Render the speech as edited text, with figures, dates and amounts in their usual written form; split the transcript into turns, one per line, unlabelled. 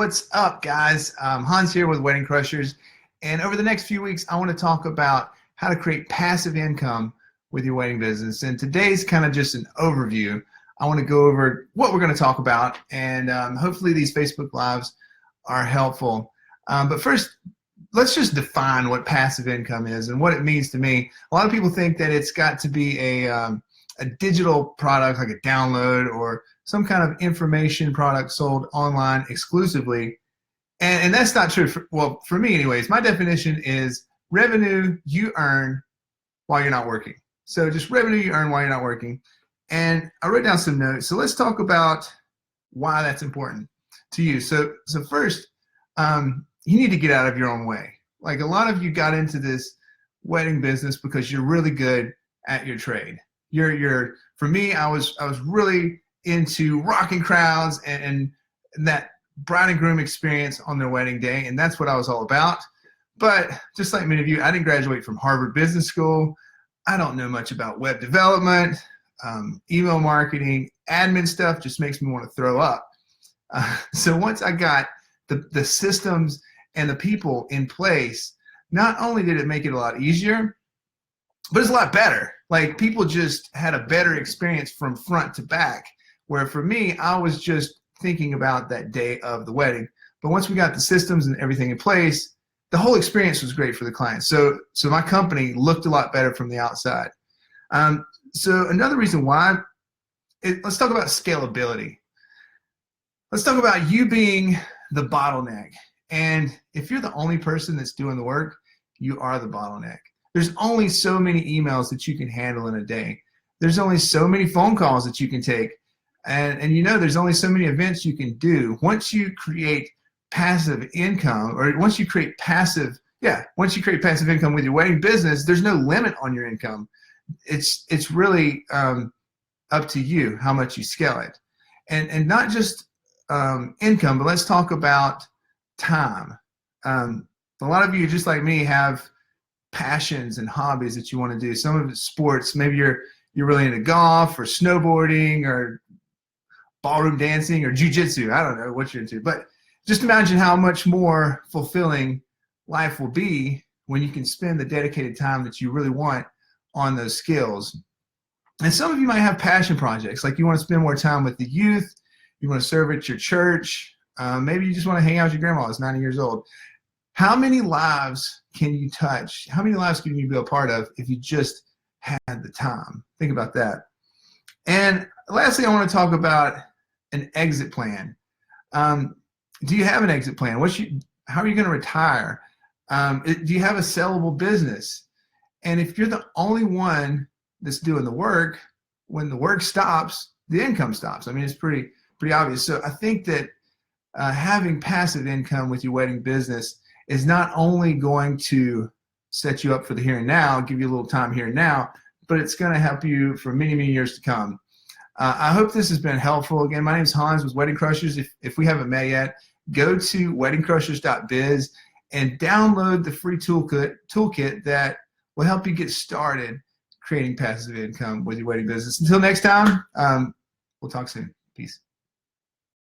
what's up, guys? Hans here with Wedding Crushers, and over the next few weeks, I want to talk about how to create passive income with your wedding business. And today's kind of just an overview. I want to go over what we're going to talk about, and hopefully these Facebook Lives are helpful. But first, let's just define what passive income is and what it means to me. A lot of people think that it's got to be a digital product like a download or some kind of information product sold online exclusively. And that's not true. Well, for me anyways, my definition is revenue you earn while you're not working. So just revenue you earn while you're not working. And I wrote down some notes. So let's talk about why that's important to you. So first, you need to get out of your own way. Like a lot of you got into this wedding business because you're really good at your trade. For me, I was really into rocking crowds and that bride and groom experience on their wedding day, and that's what I was all about. But just like many of you, I didn't graduate from Harvard Business School. I don't know much about web development, email marketing, admin stuff just makes me want to throw up. So once I got the systems and the people in place, not only did it make it a lot easier, but it's a lot better. Like people just had a better experience from front to back, where for me, I was just thinking about that day of the wedding. But once we got the systems and everything in place, the whole experience was great for the client. So my company looked a lot better from the outside. So another reason why, let's talk about scalability. Let's talk about you being the bottleneck. And if you're the only person that's doing the work, you are the bottleneck. There's only so many emails that you can handle in a day. There's only so many phone calls that you can take. And you know, there's only so many events you can do. Once you create passive income, or once you create passive income with your wedding business, there's no limit on your income. It's really up to you how much you scale it. And not just income, but let's talk about time. A lot of you, just like me, have passions and hobbies that you want to do. Some of it's sports. Maybe you're really into golf or snowboarding or ballroom dancing or jujitsu. I don't know what you're into, but just imagine how much more fulfilling life will be when you can spend the dedicated time that you really want on those skills. And some of you might have passion projects, like you want to spend more time with the youth, you want to serve at your church, maybe you just want to hang out with your grandma who's 90 years old. How many lives can you touch? How many lives can you be a part of if you just had the time? Think about that. And lastly, I want to talk about an exit plan. Do you have an exit plan? How are you going to retire? Do you have a sellable business? And if you're the only one that's doing the work, when the work stops, the income stops. I mean, it's pretty obvious. So I think that having passive income with your wedding business is not only going to set you up for the here and now, give you a little time here and now, but it's going to help you for many, many years to come. I hope this has been helpful. Again, my name is Hans with Wedding Crushers. If we haven't met yet, go to weddingcrushers.biz and download the free toolkit that will help you get started creating passive income with your wedding business. Until next time, we'll talk soon. Peace.